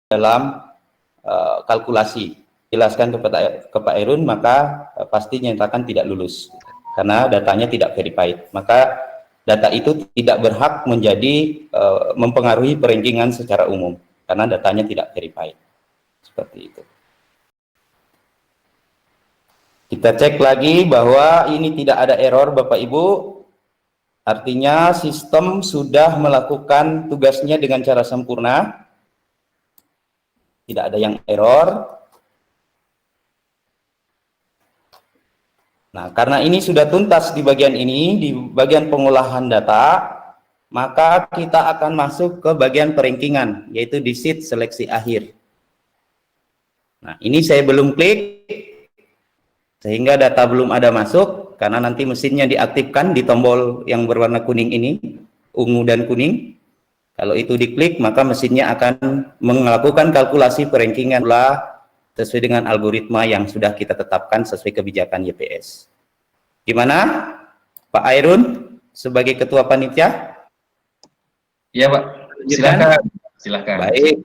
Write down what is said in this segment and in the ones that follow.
dalam kalkulasi. Jelaskan ke Pak Irun, maka pasti nyatakan tidak lulus karena datanya tidak verified. Maka data itu tidak berhak menjadi mempengaruhi perankingan secara umum karena datanya tidak verified. Seperti itu. Kita cek lagi bahwa ini tidak ada error Bapak Ibu. Artinya sistem sudah melakukan tugasnya dengan cara sempurna. Tidak ada yang error. Nah, karena ini sudah tuntas di bagian ini, di bagian pengolahan data, maka kita akan masuk ke bagian perankingan, yaitu di sheet seleksi akhir. Nah, ini saya belum klik, sehingga data belum ada masuk, karena nanti mesinnya diaktifkan di tombol yang berwarna kuning ini, ungu dan kuning. Kalau itu diklik, maka mesinnya akan melakukan kalkulasi perankingan sesuai dengan algoritma yang sudah kita tetapkan sesuai kebijakan YPS. Gimana, Pak Airun, sebagai Ketua Panitia? Iya, Pak. Silakan. Silakan. Baik.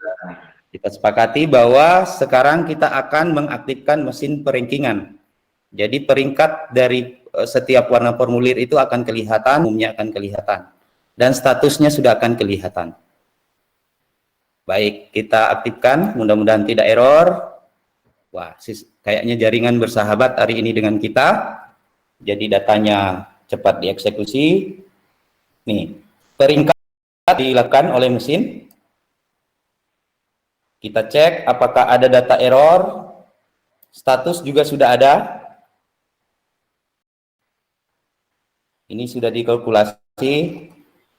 Kita sepakati bahwa sekarang kita akan mengaktifkan mesin perankingan. Jadi peringkat dari setiap warna formulir itu akan kelihatan, umumnya akan kelihatan. Dan statusnya sudah akan kelihatan. Baik, kita aktifkan, mudah-mudahan tidak error. Wah, kayaknya jaringan bersahabat hari ini dengan kita. Jadi datanya cepat dieksekusi. Nih, peringkat dilakukan oleh mesin. Kita cek apakah ada data error. Status juga sudah ada. Ini sudah dikalkulasi.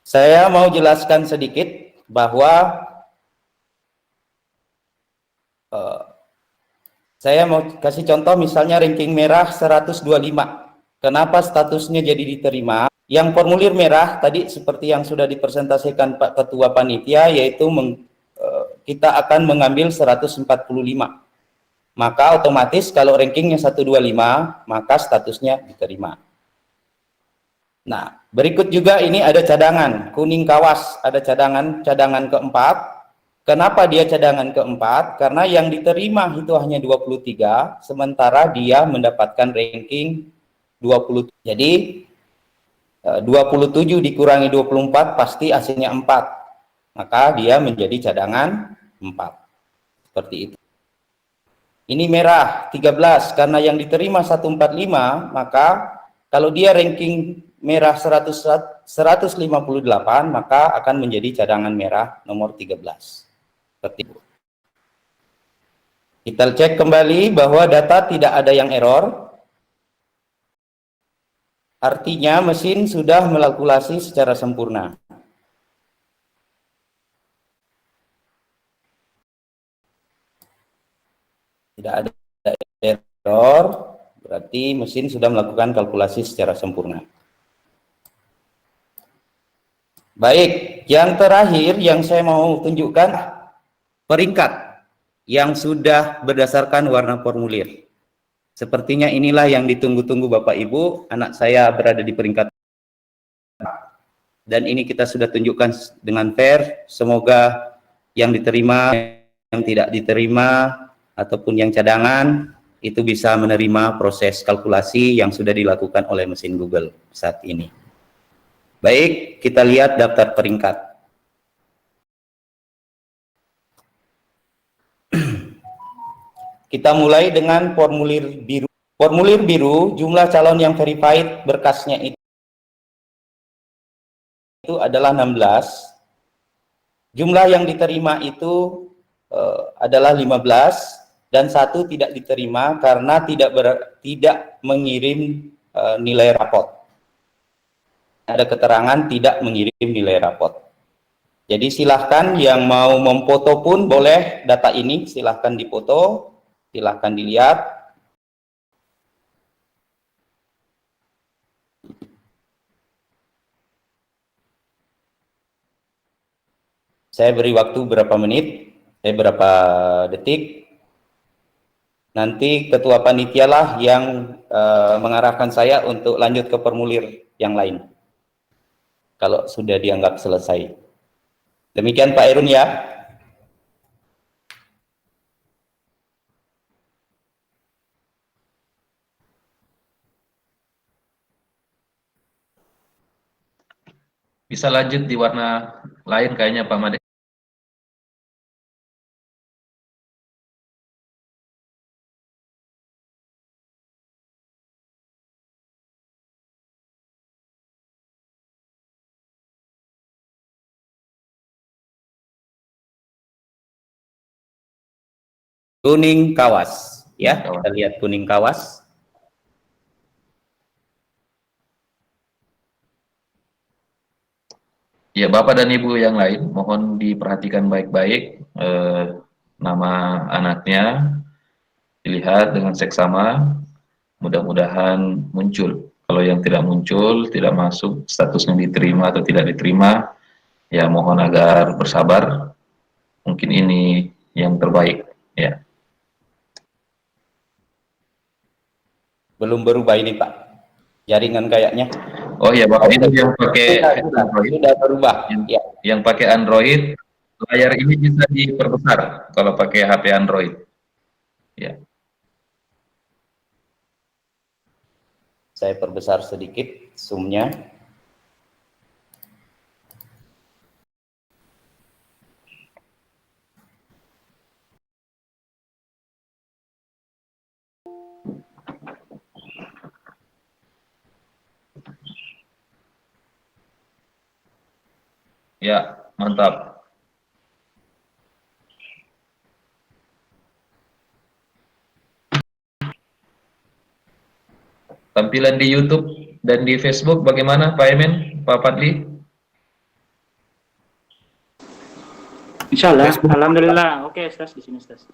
Saya mau jelaskan sedikit bahwa saya mau kasih contoh, misalnya ranking merah 125. Kenapa statusnya jadi diterima? Yang formulir merah tadi seperti yang sudah dipresentasikan Pak Ketua Panitia, yaitu kita akan mengambil 145. Maka otomatis kalau rankingnya 125, maka statusnya diterima. Nah, berikut juga ini ada cadangan, kuning kawas, ada cadangan keempat. Kenapa dia cadangan keempat? Karena yang diterima itu hanya 23, sementara dia mendapatkan ranking 20. Jadi 27 dikurangi 24 pasti hasilnya 4. Maka dia menjadi cadangan 4. Seperti itu. Ini merah 13, karena yang diterima 145, maka kalau dia ranking merah 158, maka akan menjadi cadangan merah nomor 13. Seperti itu. Kita cek kembali bahwa data tidak ada yang error. Artinya mesin sudah melakulasi secara sempurna. Tidak ada error, berarti mesin sudah melakukan kalkulasi secara sempurna. Baik, yang terakhir yang saya mau tunjukkan peringkat yang sudah berdasarkan warna formulir. Sepertinya inilah yang ditunggu-tunggu Bapak Ibu. Anak saya berada di peringkat, dan ini kita sudah tunjukkan dengan fair. Semoga yang diterima, yang tidak diterima, ataupun yang cadangan itu bisa menerima proses kalkulasi yang sudah dilakukan oleh mesin Google saat ini. Baik, kita lihat daftar peringkat. Kita mulai dengan formulir biru. Formulir biru, jumlah calon yang verified berkasnya itu adalah 16. Jumlah yang diterima itu adalah 15, dan 1 tidak diterima karena tidak mengirim nilai rapot. Ada keterangan tidak mengirim nilai rapot. Jadi silahkan yang mau memfoto pun boleh data ini, silahkan dipoto. Silahkan dilihat. Saya beri waktu berapa menit, berapa detik. Nanti Ketua Panitia lah yang mengarahkan saya untuk lanjut ke formulir yang lain. Kalau sudah dianggap selesai. Demikian Pak Irun ya. Bisa lanjut di warna lain kayaknya Pak Made. Kuning kawas, ya. Kawan. Kita lihat kuning kawas. Ya, Bapak dan Ibu yang lain, mohon diperhatikan baik-baik nama anaknya, dilihat dengan seksama, mudah-mudahan muncul. Kalau yang tidak muncul, tidak masuk, statusnya diterima atau tidak diterima, ya mohon agar bersabar. Mungkin ini yang terbaik, ya. Belum berubah ini, Pak. Jaringan kayaknya. Oh ya, Bapak itu yang pakai Android, Sudah berubah. yang, Ya, yang pakai Android, layar ini bisa diperbesar kalau pakai HP Android. Ya, saya perbesar sedikit zoom-nya. ya, mantap. Tampilan di YouTube dan di Facebook bagaimana Pak Emen, Pak Fadli? Insyaallah, Facebook. alhamdulillah. Oke, Stas di sini, Stas.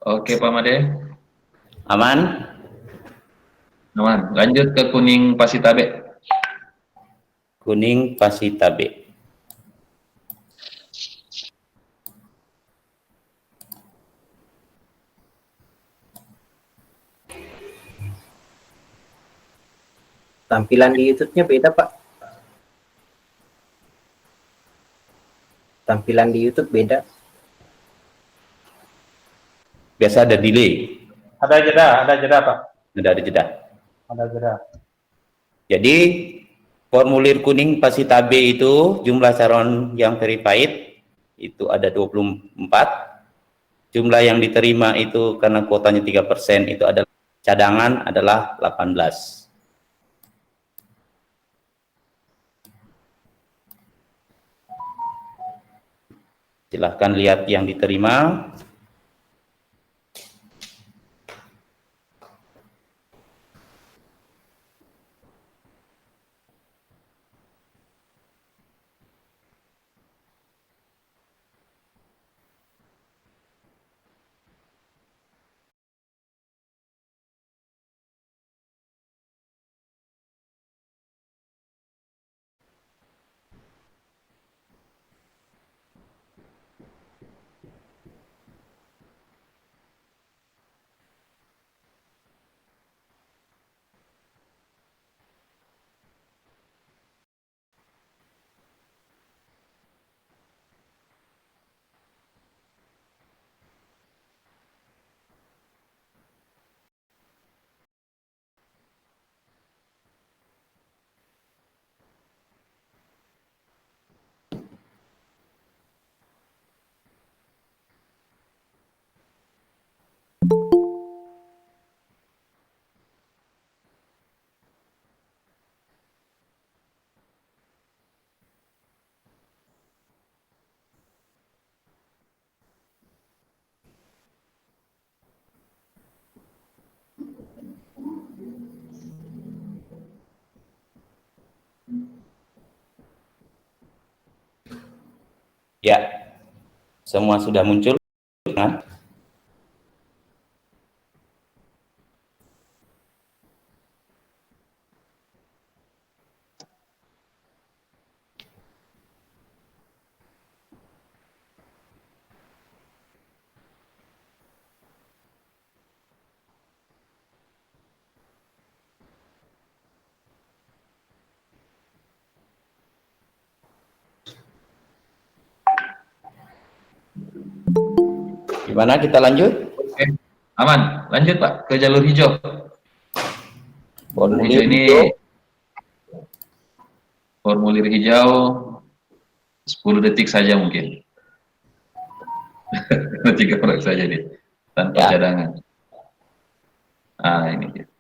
Oke Pak Made, Aman? aman. Lanjut ke kuning Pasitabe. Kuning Pasitabe. Tampilan di YouTube-nya beda, Pak. Tampilan di YouTube beda. Biasa ada delay. Ada jeda, Pak. Ada jeda. Ada jeda. Jadi formulir kuning Pasitabe itu jumlah calon yang verified itu ada 24. Jumlah yang diterima itu karena kuotanya 3% itu adalah cadangan adalah 18. Silahkan lihat yang diterima. Ya, semua sudah muncul kan? Gimana kita lanjut? Oke, aman. Lanjut Pak ke jalur hijau. Jalur hijau Formulir ini hijau. formulir hijau 10 detik saja mungkin. 3 orang saja nih, tanpa Ya, cadangan. Ah, ini dia.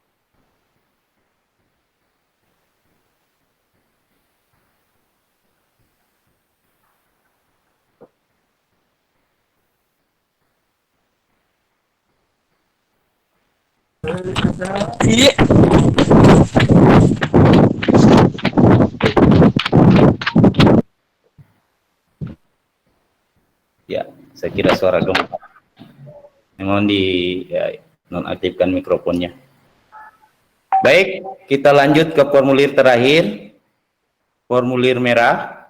ya, saya kira suara gempa. Mohon di ya, nonaktifkan mikrofonnya. Baik, kita lanjut ke formulir terakhir, formulir merah.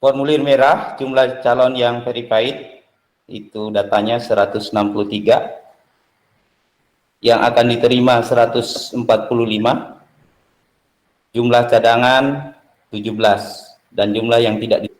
Formulir merah, jumlah calon yang verified itu datanya 163, yang akan diterima 145, jumlah cadangan 17, dan jumlah yang tidak diterima.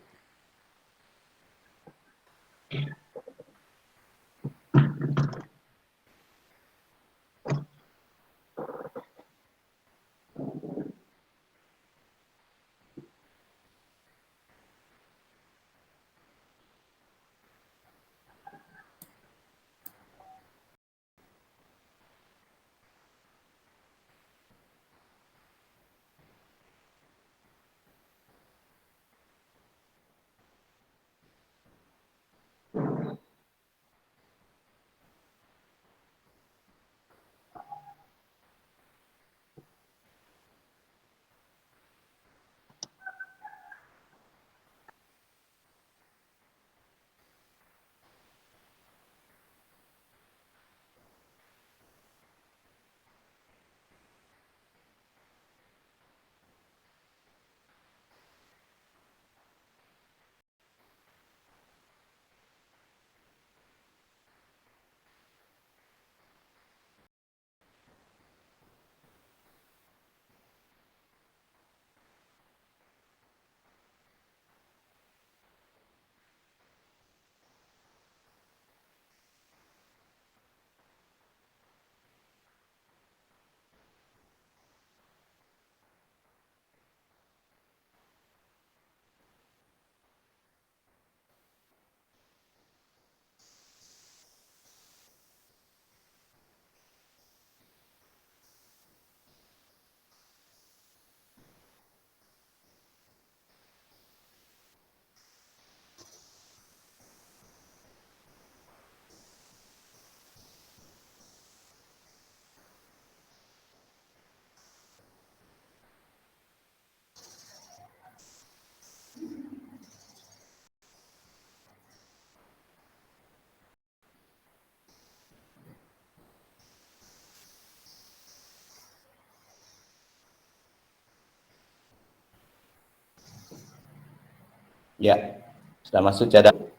Ya, sudah masuk cadangan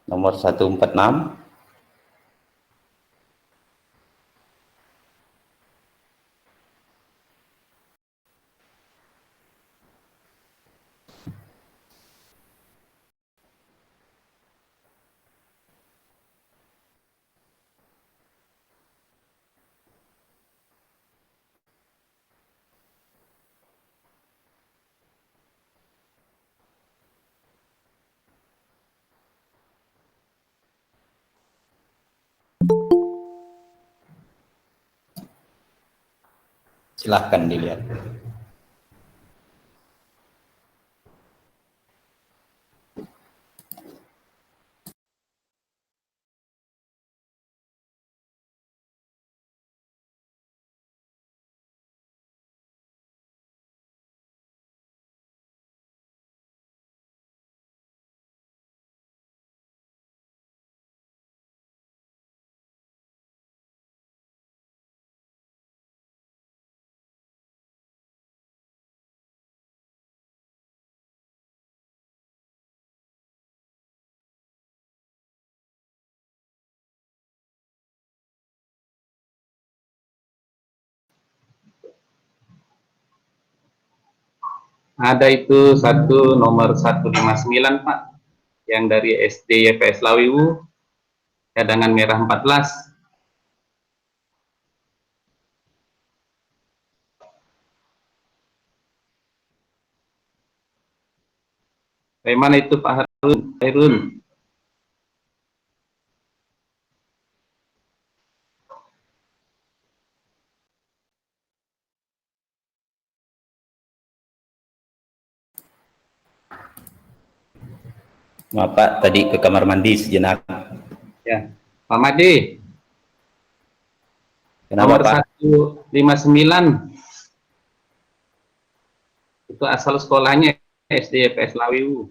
nomor 146. Silahkan dilihat. Ada itu nomor 159 Pak, yang dari SD YPS Lawiwu, cadangan merah 14. Bagaimana itu Pak Harun? Maaf Pak, tadi ke kamar mandi sejenak. Ya, Pak Made, Kenapa nomor Pak? 159 itu asal sekolahnya SD YPS Lawiwu.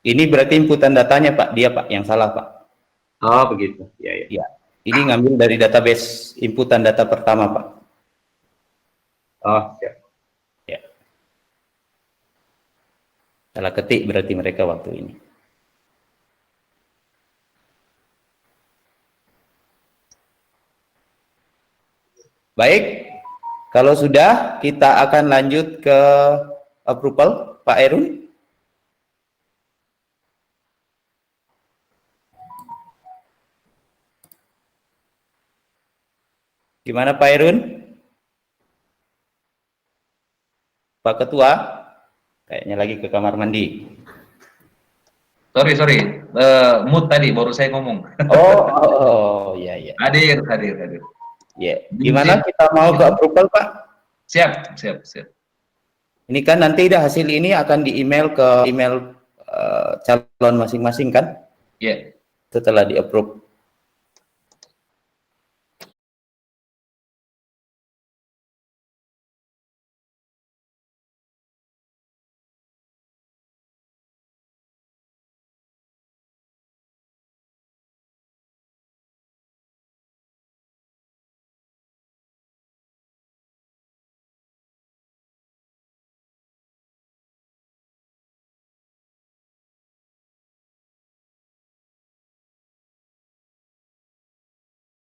Ini berarti inputan datanya Pak, dia Pak yang salah Pak. Oh begitu, ya ya. Ya, ini ngambil dari database inputan data pertama Pak. Oh siap. Ya. Salah ketik berarti mereka waktu ini. Baik, kalau sudah kita akan lanjut ke approval Pak Erun. Gimana Pak Erun? Pak Ketua, kayaknya lagi ke kamar mandi. Sorry, mood tadi baru saya ngomong. Ya. Hadir. Ya, gimana kita mau ke approval Pak? Siap. Ini kan nanti hasil ini akan di email ke email calon masing-masing kan? Ya. Setelah di approve.